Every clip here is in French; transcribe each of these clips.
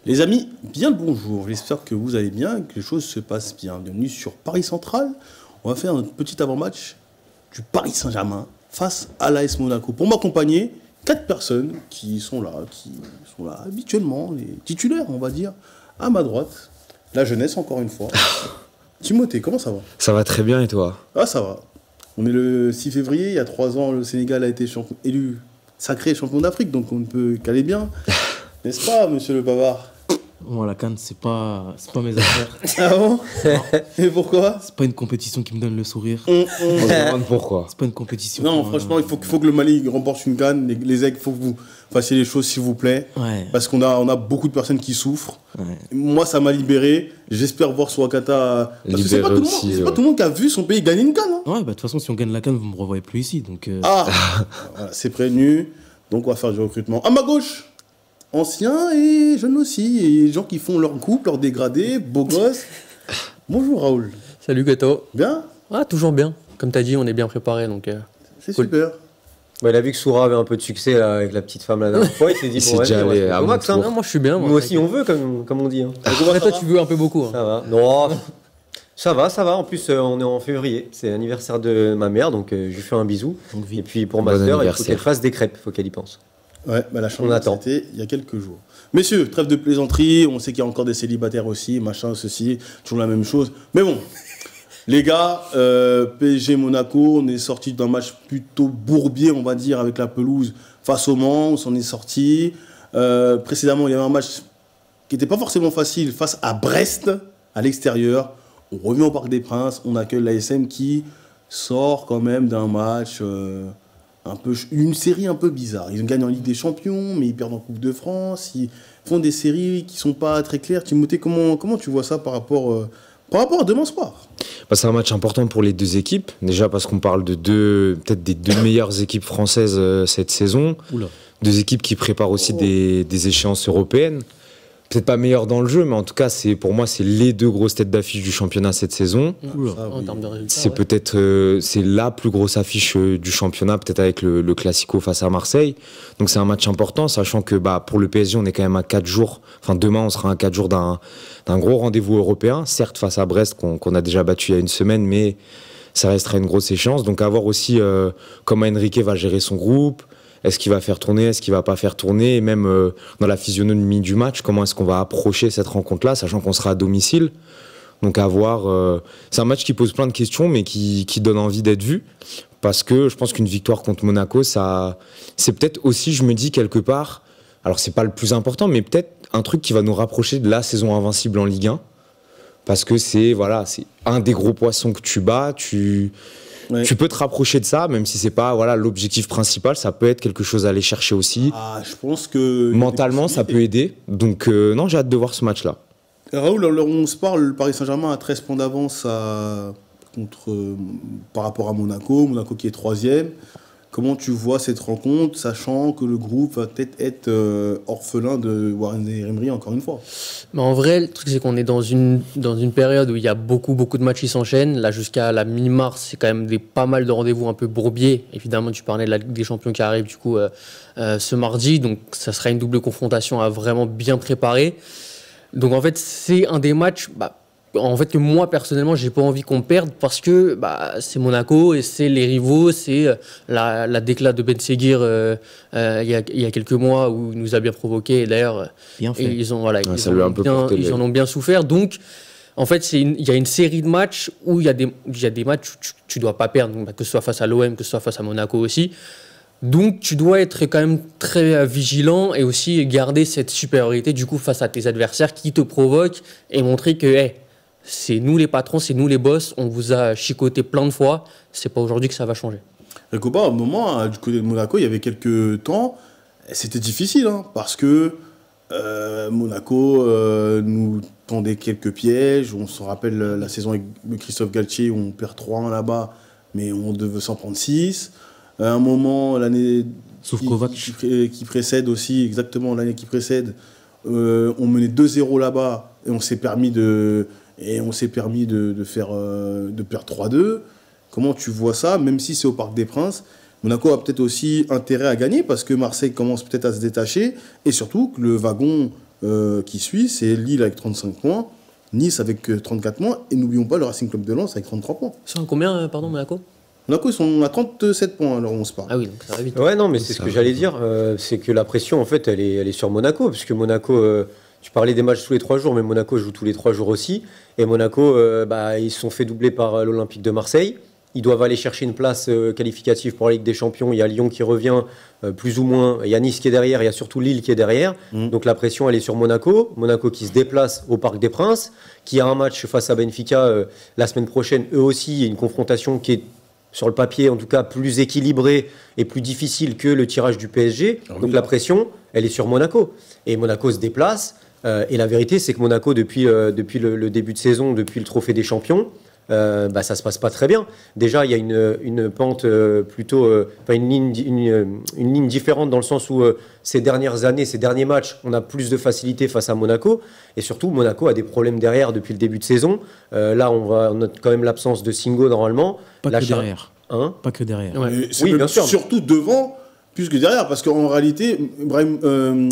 Les amis, bien le bonjour. J'espère que vous allez bien et que les choses se passent bien. Bienvenue sur Paris Central. On va faire un petit avant-match du Paris Saint-Germain face à l'AS Monaco. Pour m'accompagner, 4 personnes qui sont là habituellement, les titulaires, on va dire. À ma droite, la jeunesse, encore une fois. Timothée, comment ça va? Ça va très bien et toi? Ah, ça va. On est le 6 février. Il y a 3 ans, le Sénégal a été élu sacré champion d'Afrique, donc on ne peut qu'aller bien. N'est-ce pas, monsieur le Bavard? Moi, la CAN, c'est pas mes affaires. Ah bon? Et pourquoi? C'est pas une compétition qui me donne le sourire. On se demande pourquoi. C'est pas une compétition. Non, franchement, il faut que le Mali remporte une CAN. Les aigles, il faut que vous fassiez les choses, s'il vous plaît. Ouais. Parce qu'on a beaucoup de personnes qui souffrent. Ouais. Moi, ça m'a libéré. J'espère voir Wakata. Parce que c'est pas, pas tout le monde qui a vu son pays gagner une CAN. Hein. Ouais, bah de toute façon, si on gagne la CAN, vous me revoyez plus ici. Donc, Ah voilà, c'est prévenu. Donc, on va faire du recrutement. À ma gauche, anciens et jeunes aussi. Et gens qui font leur couple, leur dégradé, beaux gosses. Bonjour Raoul. Salut Gato. Bien? Ah, toujours bien. Comme t'as dit, on est bien préparé, donc... C'est cool. super. Bah, il a vu que Soura avait un peu de succès là, avec la petite femme la dernière fois. Il s'est dit, Il s'est déjà allé à mon Max, hein. tour. Non, moi je suis bien. Moi, Nous aussi on veut, comme on dit. Hein. Après, toi, tu veux un peu beaucoup. Hein. Ça va. Non, ça va. En plus, on est en février. C'est l'anniversaire de ma mère, donc je lui fais un bisou. donc Et vite. puis pour ma Bon sœur, il faut anniversaire. qu'elle fasse des crêpes. Il faut qu'elle y pense. Ouais, bah la chambre, On attend. c'était il y a quelques jours. Messieurs, trêve de plaisanterie, on sait qu'il y a encore des célibataires aussi, machin, ceci, toujours la même chose. Mais bon, les gars, PSG Monaco, on est sorti d'un match plutôt bourbier, on va dire, avec la pelouse face au Mans, on s'en est sorti. Précédemment, il y avait un match qui n'était pas forcément facile face à Brest, à l'extérieur. On revient au Parc des Princes, on accueille l'ASM qui sort quand même d'un match... une série un peu bizarre. Ils gagnent en Ligue des Champions, mais ils perdent en Coupe de France. Ils font des séries qui sont pas très claires. Timothée, comment tu vois ça par rapport à demain soir? Bah, c'est un match important pour les deux équipes. Déjà parce qu'on parle de peut-être des deux meilleures équipes françaises cette saison. Oula. Deux équipes qui préparent aussi des échéances européennes. Peut-être pas meilleures dans le jeu, mais en tout cas, pour moi, c'est les deux grosses têtes d'affiche du championnat cette saison. Oula. Ah, En oui. termes de résultats. C'est ouais. peut-être c'est la plus grosse affiche du championnat, peut-être avec le Classico face à Marseille. Donc c'est un match important, sachant que pour le PSG, on est quand même à 4 jours. Enfin, demain, on sera à 4 jours d'un gros rendez-vous européen. Certes, face à Brest, qu'on a déjà battu il y a une semaine, mais ça restera une grosse échéance. Donc à voir aussi comment Enrique va gérer son groupe. Est-ce qu'il va faire tourner, est-ce qu'il va pas faire tourner, et même dans la physionomie du match, comment est-ce qu'on va approcher cette rencontre-là, sachant qu'on sera à domicile. Donc à voir. C'est un match qui pose plein de questions, mais qui donne envie d'être vu, parce que je pense qu'une victoire contre Monaco, c'est peut-être aussi, je me dis quelque part, alors c'est pas le plus important, mais peut-être un truc qui va nous rapprocher de la saison invincible en Ligue 1, parce que c'est un des gros poissons que tu bats, Ouais. Tu peux te rapprocher de ça, même si c'est pas l'objectif principal, ça peut être quelque chose à aller chercher aussi. Ah, je pense que... Mentalement, ça peut aider. Donc non, j'ai hâte de voir ce match-là. Raoul, alors on se parle, le Paris Saint-Germain a 13 points d'avance par rapport à Monaco qui est 3e. Comment tu vois cette rencontre, sachant que le groupe va peut-être être orphelin de Warren Emery encore une fois? Mais en vrai, le truc, c'est qu'on est dans une période où il y a beaucoup de matchs qui s'enchaînent. Là, jusqu'à la mi-mars, c'est quand même pas mal de rendez-vous un peu bourbiers. Évidemment, tu parlais de la Ligue des Champions qui arrive du coup ce mardi. Donc, ça sera une double confrontation à vraiment bien préparer. Donc, en fait, c'est un des matchs... en fait, que moi, personnellement, j'ai pas envie qu'on perde parce que c'est Monaco et c'est les rivaux, c'est la déclat de Ben Seguir il y a quelques mois où il nous a bien provoqué. Et d'ailleurs, Bien fait. ils en ont bien souffert. Donc, en fait, il y a une série de matchs où il y a des matchs où tu dois pas perdre, que ce soit face à l'OM, que ce soit face à Monaco aussi. Donc, tu dois être quand même très vigilant et aussi garder cette supériorité du coup face à tes adversaires qui te provoquent et montrer que c'est nous les patrons, c'est nous les boss, on vous a chicoté plein de fois, c'est pas aujourd'hui que ça va changer. Recoba, à un moment, du côté de Monaco, il y avait quelques temps, c'était difficile, hein, parce que Monaco nous tendait quelques pièges. On se rappelle la saison avec Christophe Galtier où on perd 3-1 là-bas, mais on devait s'en prendre 6. À un moment, l'année qui précède aussi, exactement l'année qui précède, on menait 2-0 là-bas et on s'est permis de perdre 3-2. Comment tu vois ça, même si c'est au Parc des Princes? Monaco a peut-être aussi intérêt à gagner parce que Marseille commence peut-être à se détacher et surtout que le wagon qui suit, c'est Lille avec 35 points, Nice avec 34 points, et n'oublions pas le Racing Club de Lens avec 33 points. Ils sont à combien, pardon, Monaco? Monaco, ils sont à 37 points, alors on se parle. Ah oui, donc ça va vite. Ouais, non, mais c'est ce que j'allais dire. C'est que la pression, en fait, elle est sur Monaco. Parce que Monaco, tu parlais des matchs tous les 3 jours, mais Monaco joue tous les 3 jours aussi. Et Monaco, ils se sont fait doubler par l'Olympique de Marseille. Ils doivent aller chercher une place qualificative pour la Ligue des Champions. Il y a Lyon qui revient, plus ou moins. Il y a Nice qui est derrière. Il y a surtout Lille qui est derrière. Donc la pression, elle est sur Monaco. Monaco qui se déplace au Parc des Princes, qui a un match face à Benfica la semaine prochaine. Eux aussi, il y a une confrontation qui est, sur le papier, en tout cas, plus équilibrée et plus difficile que le tirage du PSG. Donc la pression, elle est sur Monaco. Et Monaco se déplace. Et la vérité, c'est que Monaco, depuis le début de saison, depuis le Trophée des Champions, ça se passe pas très bien. Déjà, il y a une pente plutôt, une ligne différente dans le sens où ces dernières années, ces derniers matchs, on a plus de facilité face à Monaco. Et surtout, Monaco a des problèmes derrière depuis le début de saison. Là, on a quand même l'absence de Singo normalement. Pas que derrière. Hein? Pas que derrière. Ouais. Et c'est Oui, même bien sûr. surtout devant, plus que derrière, parce qu'en réalité, Brahim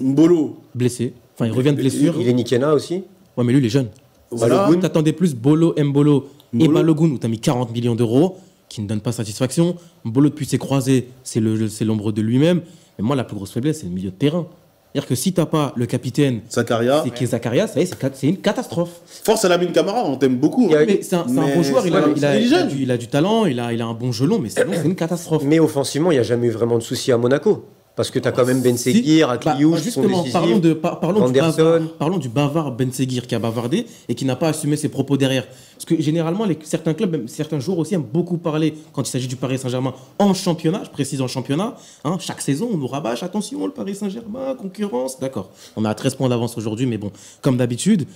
Mbolo, Blessé. Enfin, il revient de blessure. Il est Nikena aussi. Ouais, mais lui, il est jeune. voilà. Balogun, t'attendais plus Mbolo et Mbolo. Balogun, où t'as mis 40 millions d'euros, qui ne donnent pas satisfaction. Mbolo, depuis ses croisés, c'est l'ombre de lui-même. Mais moi, la plus grosse faiblesse, c'est le milieu de terrain. C'est-à-dire que si t'as pas le capitaine, Zakaria. c'est qui est Zakaria, ça y est, c'est une catastrophe. Force à Lamine Camara, on t'aime beaucoup. hein. Mais c'est un Mais bon joueur, c'est- il a intelligent. il a du talent, il a un bon gelon, mais sinon, c'est une catastrophe. Mais offensivement, il n'y a jamais eu vraiment de souci à Monaco. Parce que tu as quand même Ben Seguir, Akliouche qui sont justement, décisifs. Anderson. parlons du bavard Ben Seguir qui a bavardé et qui n'a pas assumé ses propos derrière. Parce que généralement, certains clubs, même certains joueurs aussi aiment beaucoup parler quand il s'agit du Paris Saint-Germain en championnat, je précise en championnat. Hein, chaque saison, on nous rabâche, attention, le Paris Saint-Germain, concurrence. D'accord, on a 13 points d'avance aujourd'hui, mais bon, comme d'habitude,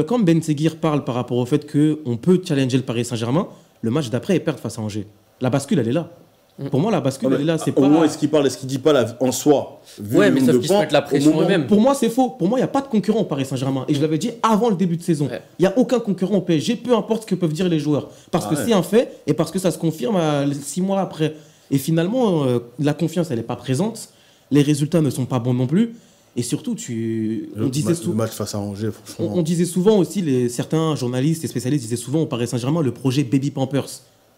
quand Ben Seguir parle par rapport au fait qu'on peut challenger le Paris Saint-Germain, le match d'après est perdre face à Angers. La bascule, elle est là. Pour moi, la bascule, elle est là. C'est Au pas... moins, est-ce qu'il parle, est-ce qu'il dit pas en soi vu Ouais, le mais nombre sauf de qu'ils se points, mettent la au pression moment- eux-mêmes. Pour moi, c'est faux. Pour moi, il n'y a pas de concurrent au Paris Saint-Germain. Et je l'avais dit avant le début de saison. Ouais. Il n'y a aucun concurrent au PSG, peu importe ce que peuvent dire les joueurs. Parce que ouais. c'est un fait et parce que ça se confirme 6 mois après. Et finalement, la confiance, elle n'est pas présente. Les résultats ne sont pas bons non plus. Et surtout, Le match face à Angers, franchement. on disait souvent aussi, certains journalistes et spécialistes disaient souvent au Paris Saint-Germain, le projet Baby Pampers.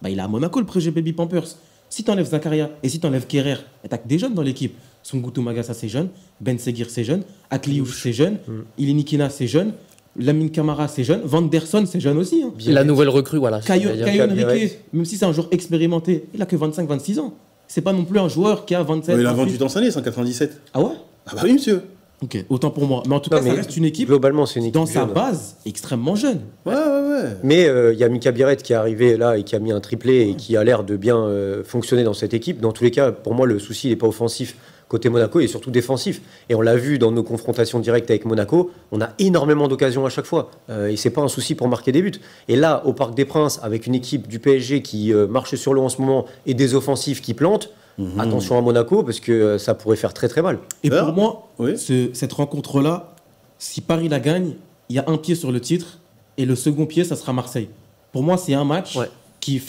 Bah, il est à Monaco, le projet Baby Pampers. Si tu enlèves Zakaria et si tu enlèves Kerrer, tu as que des jeunes dans l'équipe. Sungutu Magassa, c'est jeune. Ben Seguir, c'est jeune. Akliouche, c'est jeune. Ilinikina, c'est jeune. Lamine Camara, c'est jeune. Vanderson, c'est jeune aussi. Hein. La nouvelle recrue, voilà. c'est ce que Caio je veux dire. Henrique, même si c'est un joueur expérimenté, il a que 25-26 ans. C'est pas non plus un joueur qui a 27 Il a 28. 28 ans cette année, c'est en 97. Ah ouais. Ah bah oui, monsieur. Ok, autant pour moi. Mais en tout Non, cas, ça mais reste une équipe Globalement, c'est une équipe dans sa jeune. base extrêmement jeune. Ouais, ouais, ouais. Mais il y a Mika Biret qui est arrivé là et qui a mis un triplé et qui a l'air de bien fonctionner dans cette équipe. Dans tous les cas, pour moi, le souci n'est pas offensif côté Monaco, il est surtout défensif. Et on l'a vu dans nos confrontations directes avec Monaco, on a énormément d'occasions à chaque fois. Et c'est pas un souci pour marquer des buts. Et là, au Parc des Princes, avec une équipe du PSG qui marche sur l'eau en ce moment et des offensifs qui plantent, attention à Monaco parce que ça pourrait faire très très mal. Et D'ailleurs, pour moi, oui. cette rencontre-là, si Paris la gagne, il y a un pied sur le titre et le second pied, ça sera Marseille. Pour moi, c'est un match Ouais. qui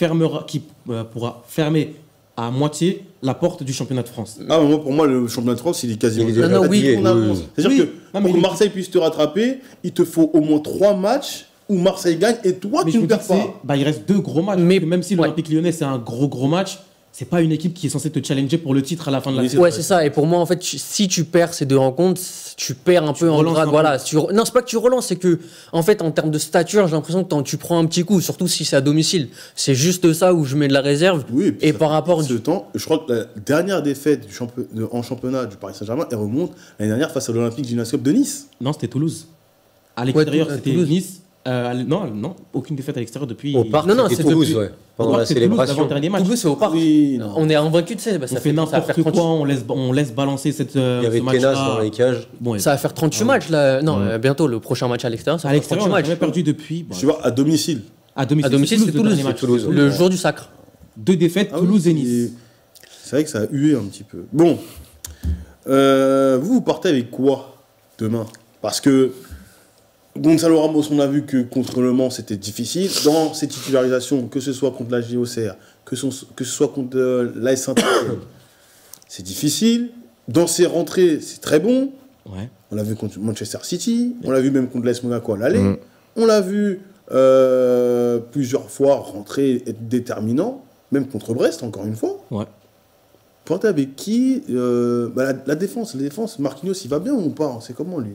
pourra fermer à moitié la porte du championnat de France. Ah, moi, pour moi, le championnat de France, il est quasiment Il est déjà déjà plié. en avance. C'est-à-dire Oui. que Non, mais pour il que est- Marseille puisse te rattraper, il te faut au moins 3 matchs où Marseille gagne et toi, Mais tu je ne me dis perds que pas. il reste 2 gros matchs. Mais- Parce que même si ouais. l'Olympique Lyonnais, c'est un gros match, c'est pas une équipe qui est censée te challenger pour le titre à la fin de la Oui, saison. Ouais, c'est ça. Et pour moi, en fait, si tu perds ces 2 rencontres, tu perds un peu en relances grade. un Voilà. Non, c'est pas que tu relances, c'est que, en fait, en termes de stature, j'ai l'impression que tu prends un petit coup, surtout si c'est à domicile. C'est juste ça où je mets de la réserve. Oui, puis Et ça par fait rapport ce temps, je crois que la dernière défaite en championnat du Paris Saint-Germain, elle remonte l'année dernière face à l'Olympique Gymnasium de Nice. Non, c'était Toulouse. À l'extérieur, Ouais, c'était Toulouse. Nice. Non, aucune défaite à l'extérieur depuis. Au Parc, Non, non, c'était c'est Toulouse, depuis- ouais, pendant Au la Parc, c'est Toulouse, célébration. l'avant-dernier match. Toulouse, c'est au parc. Oui, non. On est invaincu, tu sais. Bah, On ça fait ça va n'importe faire 38 quoi, on laisse balancer Il y avait ce Pénas match-là. dans les cages. Bon, Ça va faire 38 matchs là. Non, bientôt le prochain match à l'extérieur. Ça à va faire l'extérieur, on 38 n'a matchs. jamais perdu depuis. Bon, Tu vois, à domicile. à domicile, À domicile, c'est le dernier Toulouse. match. Toulouse, ouais. Le jour du sacre. 2 défaites, Ah oui, Toulouse et Nice. C'est vrai que ça a hué un petit peu. Bon, vous partez avec quoi demain? Parce que Gonzalo Ramos, on a vu que contre Le Mans, c'était difficile. Dans ses titularisations, que ce soit contre la JOCR, que ce soit contre l'AS Saint-Etienne, c'est difficile. Dans ses rentrées, c'est très bon. Ouais. On l'a vu contre Manchester City, on l'a vu même contre l'AS Monaco à l'aller, on l'a vu plusieurs fois rentrer, être déterminant, même contre Brest, encore une fois. Ouais. Pointer avec qui la défense, Marquinhos, il va bien ou pas? C'est comment, lui?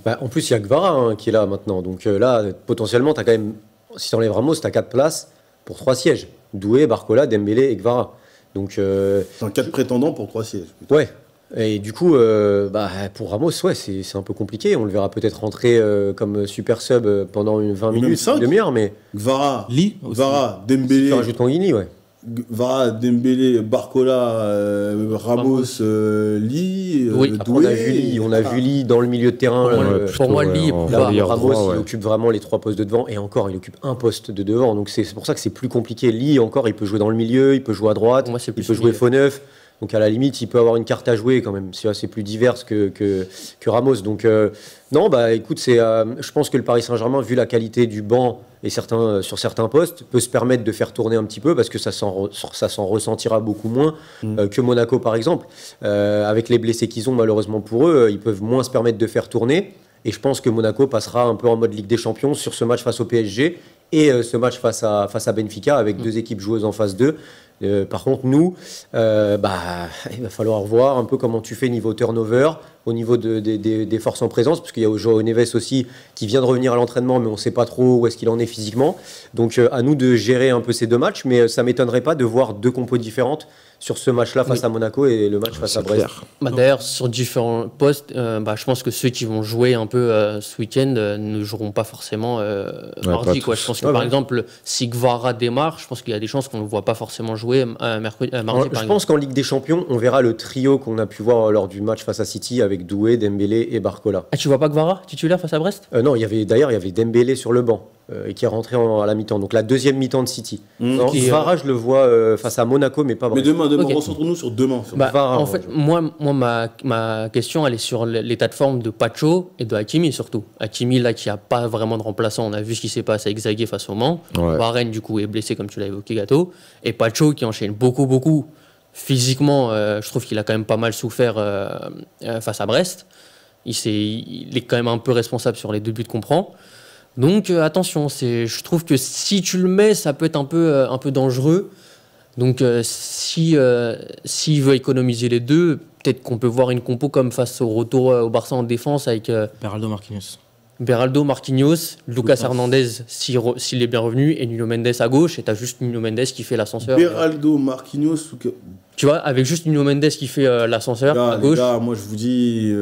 Bah, en plus, il y a Gvara qui est là maintenant. Donc là, potentiellement, tu as quand même, si tu enlèves Ramos, tu as 4 places pour 3 sièges. Doué, Barcola, Dembélé et Gvara. Donc, C'est un 4 prétendants pour 3 sièges. ouais. Et du coup, pour Ramos, ouais, c'est un peu compliqué. On le verra peut-être rentrer comme super sub pendant 20 Même minutes, 5. une demi-heure, mais Gvara, Lee aussi. Gvara, si Dembélé, tu rajoutes Tanguini, ouais. Gvara, Dembélé, Barcola, Ramos, Lee, Oui. Après, on a vu Lee dans le milieu de terrain. Pour moi, Lee, Là, arrière Ramos, droit, ouais. il occupe vraiment les 3 postes de devant, et encore, il occupe un poste de devant. Donc c'est pour ça que c'est plus compliqué. Lee, encore, il peut jouer dans le milieu, il peut jouer à droite, Pour moi, c'est il plus peut jouer milieu. faux neuf. Donc à la limite, il peut avoir une carte à jouer quand même. C'est assez plus diverse que Ramos. Donc non, bah écoute, je pense que le Paris Saint-Germain, vu la qualité du banc et sur certains postes, peut se permettre de faire tourner un petit peu parce que ça s'en ressentira beaucoup moins que Monaco par exemple. Avec les blessés qu'ils ont malheureusement pour eux, ils peuvent moins se permettre de faire tourner. Et je pense que Monaco passera un peu en mode Ligue des Champions sur ce match face au PSG et ce match face à Benfica avec 2 équipes joueuses en phase 2. Par contre, nous, il va falloir voir un peu comment tu fais niveau turnover, au niveau des forces en présence, parce qu'il y a João Neves aussi qui vient de revenir à l'entraînement, mais on ne sait pas trop où est-ce qu'il en est physiquement. Donc à nous de gérer un peu ces 2 matchs, mais ça ne m'étonnerait pas de voir 2 compos différentes sur ce match-là face à Monaco et le match face à Brest. Bah, d'ailleurs, sur différents postes, je pense que ceux qui vont jouer un peu ce week-end ne joueront pas forcément mardi. pas Quoi. tous. Je pense que Ouais, par ouais. exemple, si Gvara démarre, je pense qu'il y a des chances qu'on ne le voit pas forcément jouer mardi. Par Je exemple. pense qu'en Ligue des Champions, on verra le trio qu'on a pu voir lors du match face à City avec Doué, Dembélé et Barcola. Ah, tu vois pas Gvara titulaire face à Brest? Non, il y avait Dembélé sur le banc et qui est rentré à la mi-temps. Donc la deuxième mi-temps de City. Non, Qui, Gvara, je le vois face à Monaco, mais pas Mais Brest. demain, Ok. recentrons-nous sur demain. Bah, Gvara, en fait, ma question, elle est sur l'état de forme de Pacho et de Hakimi surtout. Hakimi, là, qui n'a pas vraiment de remplaçant. On a vu ce qui s'est passé avec Zagué face au Mans. Ouais. Varane, du coup, est blessé, comme tu l'as évoqué, Gato. Et Pacho, qui enchaîne beaucoup. Physiquement, je trouve qu'il a quand même pas mal souffert face à Brest. Il est quand même un peu responsable sur les 2 buts qu'on prend. Donc attention, je trouve que si tu le mets, ça peut être un peu dangereux. Donc s'il veut économiser les 2, peut-être qu'on peut voir une compo comme face au retour au Barça en défense avec Beraldo Marquinhos. Beraldo, Marquinhos, Lucas Hernandez s'il est bien revenu et Nuno Mendes à gauche, et tu as juste Nuno Mendes qui fait l'ascenseur. Beraldo, Marquinhos, Tu vois, avec juste Nuno Mendes qui fait l'ascenseur à les gauche. gars, moi je vous dis,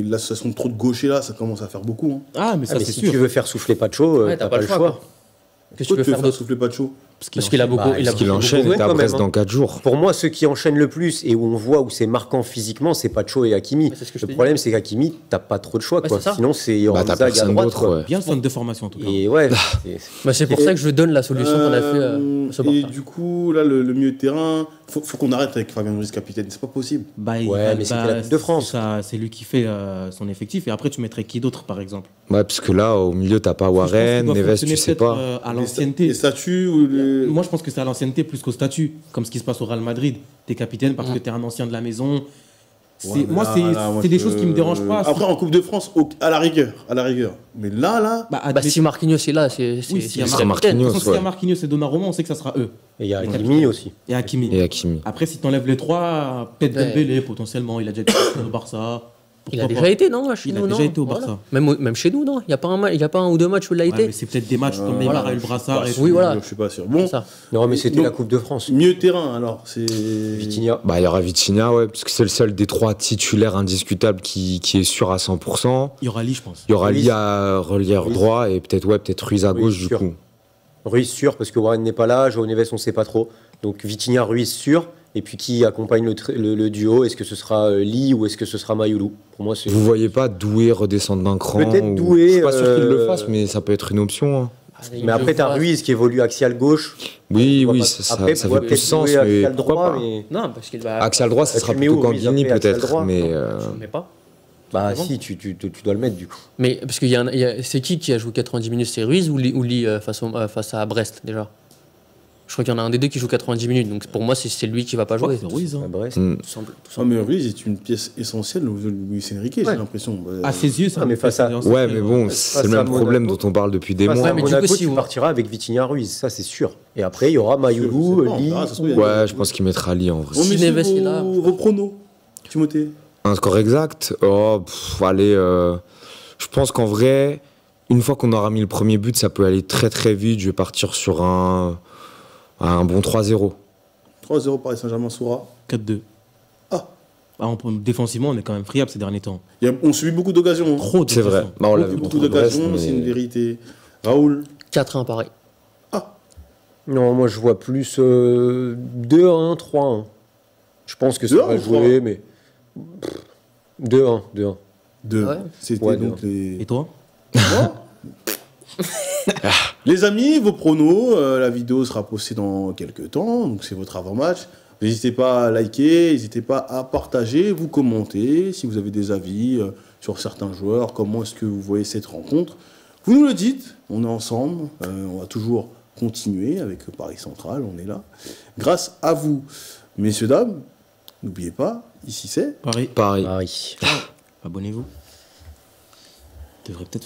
l'association de trop de gauchers là, ça commence à faire beaucoup. Hein. Ah, mais ça, Ah, mais c'est si sûr. tu veux faire souffler Pacho, Ouais, t'as pas le choix. quoi. Qu'est-ce que tu veux faire d'autre? souffler Pacho? Parce qu'il a beaucoup. Bah, il a Parce qu'il beaucoup enchaîne, joué. il est à quand même, Brest hein. dans 4 jours. Pour moi, ceux qui enchaînent le plus et où on voit où c'est marquant physiquement, c'est Pacho et Hakimi. Ouais, c'est ce que je Le t'ai problème, c'est qu'Hakimi, t'as pas trop de choix. Ouais, Quoi. c'est ça. Sinon, c'est Bah, t'as Zag à personne droite. d'autre, quoi. ouais. Bien centre de formation, en tout cas. Et ouais, C'est pour ça que je donne la solution qu'on a fait au Et Barça. du coup, là, le milieu de terrain, faut qu'on arrête avec Fabien Ruiz capitaine, c'est pas possible. Bah, mais c'était la Coupe de France. C'est lui qui fait son effectif. Et après, tu mettrais qui d'autre, par exemple? Ouais, parce que là, au milieu, t'as pas Je pense qu'il Warren, doit Neves, fonctionner tu sais peut-être, pas. à l'ancienneté. Les statuts ou les... Moi, je pense que c'est à l'ancienneté plus qu'au statut, comme ce qui se passe au Real Madrid. T'es capitaine parce que t'es un ancien de la maison. Ouais, mais Moi, là, c'est des choses qui me dérangent pas. Après, en Coupe de France, à la rigueur. Mais là, Bah, si Marquinhos est là, c'est Oui, s'il y a c'est Marquinhos, capitaine. de toute façon, s'il y a ouais. Marquinhos et Donnarumma, on sait que ça sera eux. Et il y a Hakimi aussi. Et Hakimi. Et Hakimi. Après, si t'enlèves les 3, peut-être Ouais. Dembélé, potentiellement. Il a déjà été au Barça. Il a Pourquoi déjà pas. été, non chez Il a nous, déjà non été au Voilà. Barça. Même chez nous, non. Il n'y a pas un ou 2 matchs où il a Ouais, été. mais c'est peut-être des matchs comme Neymar a eu le brassard. Et Oui, voilà. je suis pas sûr. Bon, Ça. Non, mais c'était Donc, la Coupe de France. milieu de terrain, alors, c'est... Vitinha. Bah, il y aura Vitinha, ouais, parce que c'est le seul des 3 titulaires indiscutables qui est sûr à 100%. Il y aura Lee, je pense. Il y aura Ruiz. Lee à relière Ruiz. droit et peut-être Ruiz à Ruiz, gauche, du sûr. coup. Ruiz sûr, parce que Warren n'est pas là. João Neves, on sait pas trop. Donc Vitinha, Ruiz sûr. Et puis qui accompagne le duo? Est-ce que ce sera Lee ou est-ce que ce sera Mayoulou? Pour moi, c'est. Vous voyez pas Doué redescendre d'un cran Peut-être ou- Doué, Je suis pas sûr qu'il le euh, fasse, mais ça peut être une option. Hein. Mais après, t'as Ruiz qui évolue axial gauche. Oui, Je vois oui, pas- ça Après, fait ouais, plus peut-être sens, jouer mais axial pourquoi droit, pas. mais- Non, parce qu'il va. Axial droit, ça Tu sera le mets plutôt où, Ruiz, Canguini, après, axial peut-être. droit, Mais Je mets pas. Bah Vraiment. si, tu dois le mettre du coup. Mais parce qu'il c'est qui a joué 90 minutes? C'est Ruiz ou Lee face à Brest déjà? Je crois qu'il y en a un des deux qui joue 90 minutes, donc pour moi, c'est lui qui va pas jouer. C'est Ruiz. Hein. À Brest. Tout simple. Ah, mais Ruiz est une pièce essentielle de Luis Enrique, j'ai l'impression. À ses yeux, ça. mais face à- Ouais, mais bon, Face c'est le à même problème Monaco. dont on parle depuis des Face mois. à mais du Monaco, coup, si tu vous- partiras avec Vitinha Ruiz, ça c'est sûr. Et après, il y aura Mayoulou, Je sais pas, Lee. on verra, ça se trouve, il y a- Ouais, je pense qu'il mettra Ali en vrai. Bon, Si messieurs, Neves est là, vos pronos, Timothée. Un score exact? Allez, je pense qu'en vrai, une fois qu'on aura mis le premier but, ça peut aller très très vite. Je vais partir sur un bon 3-0. 3-0 Paris Saint-Germain Soura. 4-2. Ah, Défensivement, on est quand même friable ces derniers temps. on subit beaucoup d'occasions. Hein. Trop C'est vrai. d'occasions. Bah, on l'a vu Beaucoup contre Brest, d'occasions, mais- c'est une vérité. Raoul. 4-1 pareil. Non, moi je vois plus 2-1, 3-1. Je pense que ça 2-1 va ou jouer, mais. 2-1, 2-1. 2. Ouais. C'était Ouais, donc Et les. toi? Les amis, vos pronos, la vidéo sera postée dans quelques temps, donc c'est votre avant-match. N'hésitez pas à liker, n'hésitez pas à partager, vous commenter si vous avez des avis sur certains joueurs, comment est-ce que vous voyez cette rencontre. Vous nous le dites, on est ensemble, on va toujours continuer avec Paris Central, on est là. Grâce à vous, messieurs, dames, n'oubliez pas, ici c'est... Pareil. Pareil. Paris. Abonnez-vous. Devrait peut-être faire